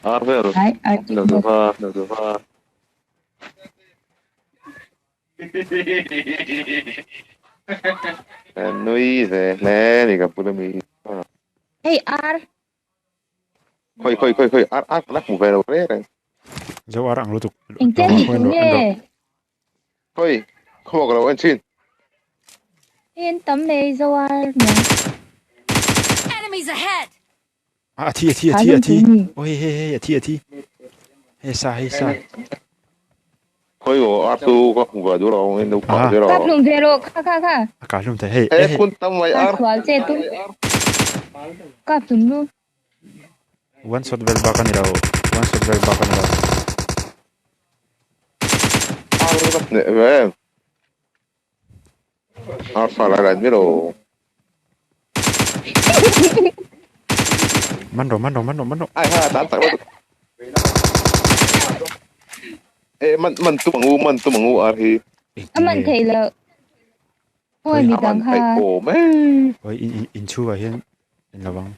Arvel. Nagduva. Nui về nè thì gặp bữa mình. Hey, R. Khơi, ar nak mu về đâu đấy. Jauh orang lu tuh. Anh chết thì chúng nghe. Khơi, không có đâu anh xin. Yên tấm này dâu R nhỉ? Enemies ahead. À thi. Ôi thi. Hey sa. Khơi của Artu có không vào chỗ đâu nên đâu có chỗ đâu. Cáp lùng zero, kha. Cả luôn thấy hey. Eh, kun tâm mày Cáp ar. khoál chê tung. Cáp chúng luôn. One shot bel bakan ni raw. Ar bắt nè về. Ar phải là cái đâu. Mando. Ai ha tán tặng. Eh, mình tu bằng ngu ar hi. Mình thấy là thôi bị đắng ha. Ồ mẹ. Ôi in chu à hiền. In lawang.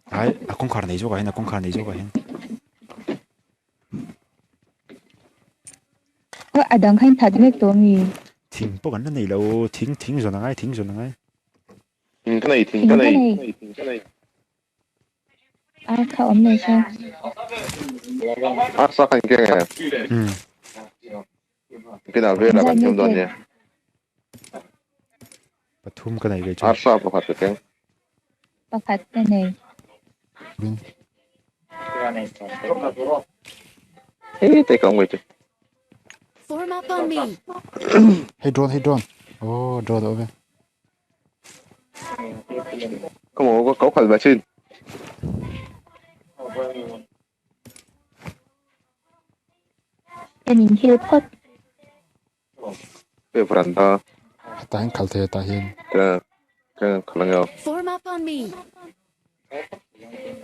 Ai, akong khar nei jo ka hiền. Ở đằng khanh thật với tôi mi. Thing po kan nei lo, thing zo na ngai. Cái này. Ai khao ấm này sao? Ar sa kan cái này. Cái nào về là kan chấm đòn nha. Pathum ka nei ve chu. Ar sa có phát cái. Bác phát cái này. Eh, tay không vậy chứ. Form up on me. Hey drone. Oh, drone over. Không có cấu khẩn vào trên. Em nhìn hiếu phất. Về phần ta. Tahin kalte tahin. Cái khả năng nhau. Form up on me.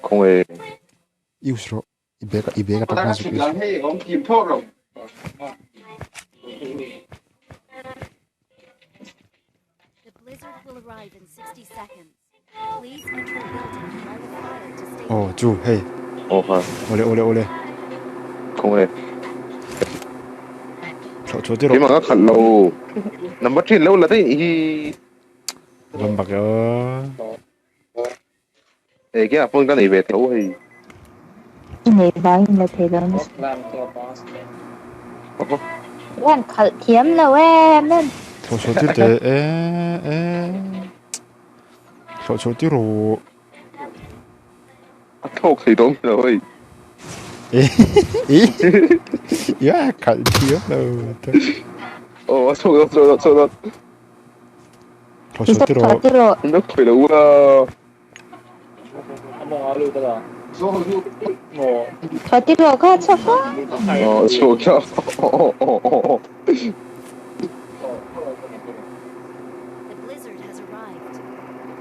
Không hề. Iusro. Ibeka tak masuk. The blizzard will arrive in 60 seconds. Please enter the building and light a fire to stay. Oh, chu, hey. Ồ hả. Ole. Không hề. Chỗ tiêu Thế mà rồi. các khẩn lâu. Nằm bắt trên lâu là thế. Lambak yo. Ê, cái Apple cái này về thiếu thì. Này báo là thế đó. Quan khẩn thiếm là em nên. Chỗ tiêu de chỗ tiêu rồi. Thôi thì đúng rồi. Ya, khẩn thiếm đâu. Ồ, thôi. Chỗ tiêu rồi. Nó phải đâu là. Cho tiết lộ có chắc có. Chỗ kia. The blizzard has arrived.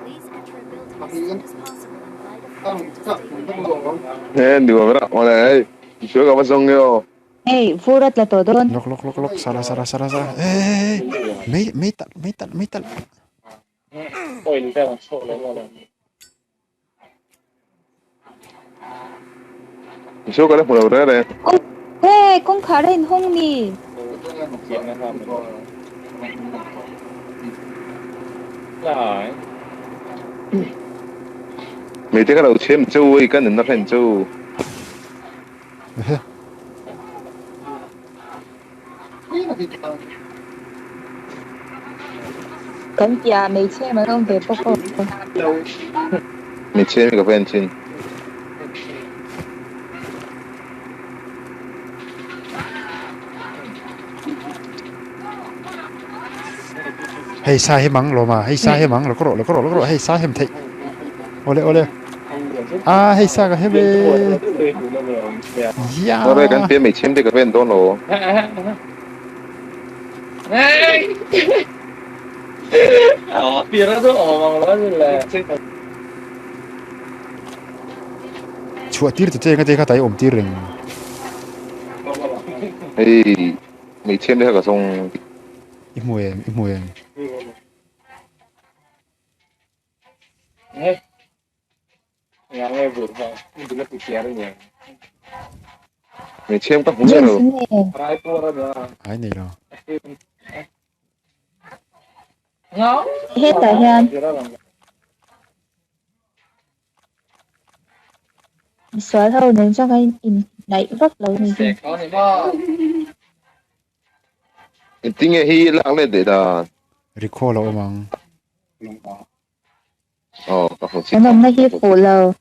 Please enter a building as soon as possible and light a fire to stay. Nè, đùa với đạo này. Chưa gặp xong nhau. Ê, vô rất là tổ đôn. Lok. Salah. Eh. Metal. Chưa có đấy một đầu đấy này. Ê, con khá lên hông nì. Mấy cái đầu chiếm châu ấy, cái nó thành châu. Cánh chà mấy xe mà không thể bốc bốc. Mấy chiếm cái bên trên. Hey sa he mang lo ma. Hey sa he mang lo kro. Hey sa hem thei. Ole. À hey sa ka he be. Ya. Nó đây cái phía mấy chiếm thì cái bên đó nó. Chua tir te nga te ka tai om tir ring. Ê, mấy chiếm đấy là xong. Imoyen. nghe nghe nghe vừa vào nhưng mà cái đó nhỉ mình xem các hùng Jin rồi sini. rai po ra da ai này rồi ngáo Hết tại hen. Xóa thâu nên cho cái in đẩy rất lâu này chứ. có này mà tiếng nghe hi lặng lên để là recall lo mang các hùng Nó nằm ngay khi phủ lờ.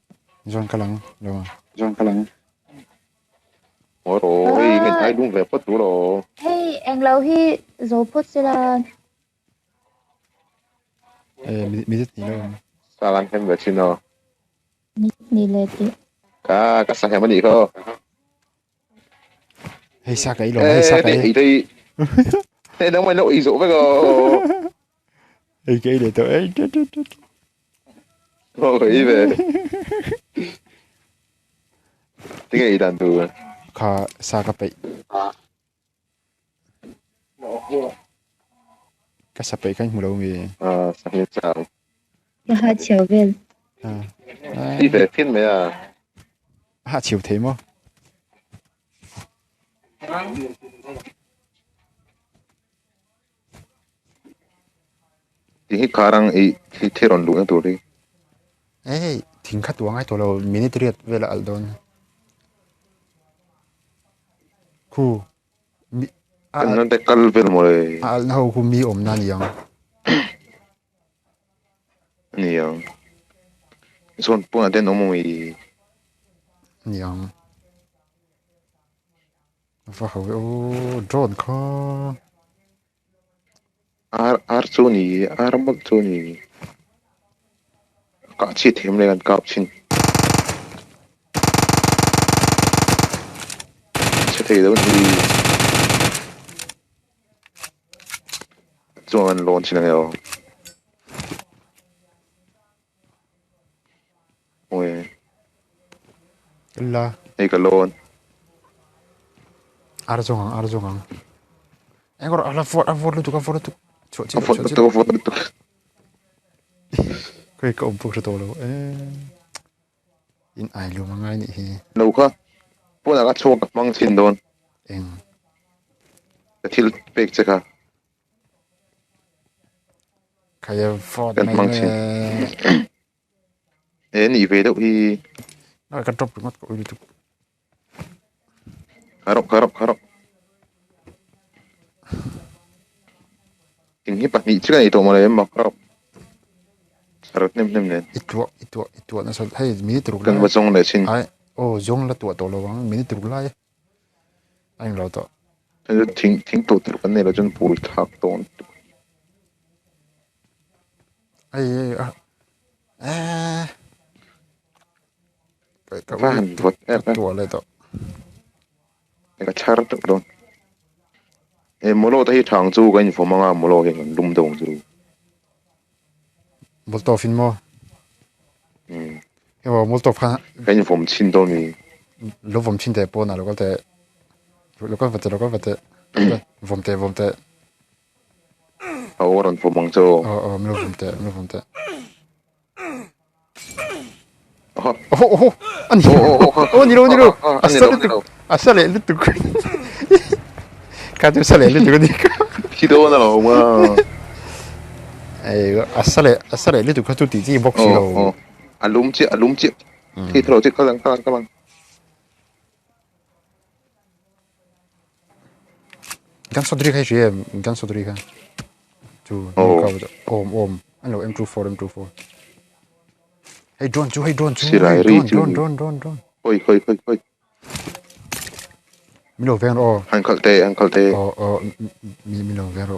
John kalang lo ôi rồi cái ai đúng về bắt đủ rồi Hey, anh lâu hi dấu phút sila. minute ni lo salam hem về xin nó Ni lệ tí. cả sang hem đi không hay sa cái lo hay sa cái thì thế nó mới nội dỗ với cô hay cái để tôi ấy rồi về tiếng nghe đàn từ kha sa cái cái sa cái mu lo mi sang hem chào Cái hai chiều về. đi về thiên mấy à ha chiều thế mà tiếng hít khá năng ấy thì thế còn đúng tuổi đi ấy thỉnh khát tuang ai tôi lo minute riết về là aldon khu mi cái nó để cල් về rồi al na khu mi na ni yang nhiều son pun ada nomoi ni yang và hầu ô drone kho ar choni ar mak choni ka chi them le kan ka chin che thei đâu đi chuan lon chin ang ôi là ei ka lon Arzongang anh gọi là phốt luôn tụi chỗ a fot to fot to cái ông phụ tôi đâu in ai luôn mà ngay nhỉ no kha pun aga chok mang chin don em ka thil pek che kha cái phốt Cần này mang e ni ve đâu hi nó cái drop mất của YouTube karok tiếng hi pat ni chika ni to ma le mak karok karok nem nen ít tuột nó sao hay minute rục kan ba chong le chin ai ô zong là tuột lo vắng minute rục lại anh lo to thing to tur kan ne lo jon pul thak ton ai cái van vot tuột lại to ka char to don e molo ta hi thang chu kan fo manga molo he lum dong chu molto fin mo hm em molto pha kan fom chin do mi lo vom chin te po na lo ko vate vom te a oran fo mang cho me lo vom te ha 아니 니로 아싸레 르뚜 가져 살레 르뚜니까 hido na lo ma 에이 아싸레 르뚜 가져 뒤지 복시로 alum chi thi thro chi ka lang gan sodri khai je gan sodri kha chu ka boda om ano m24 hey drone hoi milo ven uncle te milo vero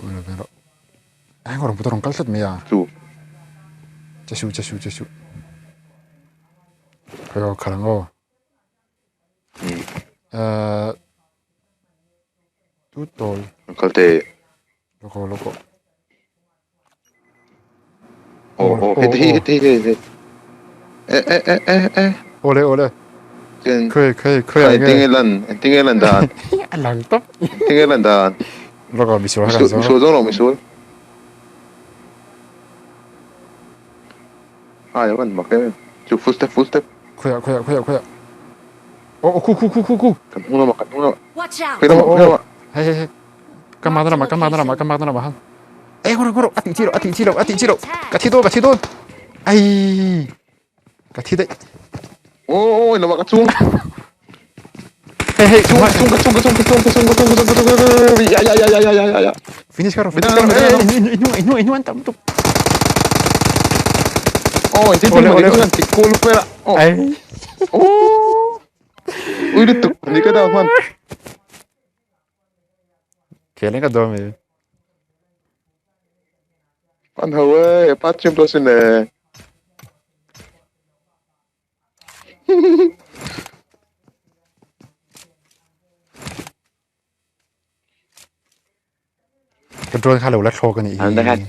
anh còn một cái sắt mày à chu chasu 그거 가는 거 뚜돌 uncle te 로고 he 올해 ken 그래 ai tingelan dan 알랑떡 tingelan dan 로고 미소 so 하면서 so mi so Ah, ja, man, mach ja. Zu Fußstep. khoya oh ku Kan uno makan uno. Watch out! Kaya naman, kaya naman. hey kamada nama goro ati tiro kati do ai kati dai Oo, namakatsunga. hey Sunga. Ya. finish karo Benar, inu antam tu Oh, hindi Ole, mo ole. kan tikul pera. Oh. ai Oh. Uy, dito. Hindi ka daw, man. kelen ka dome Man, hawe. Patching plus ini. cái drone khá lâu lát khô cái này Anda kan.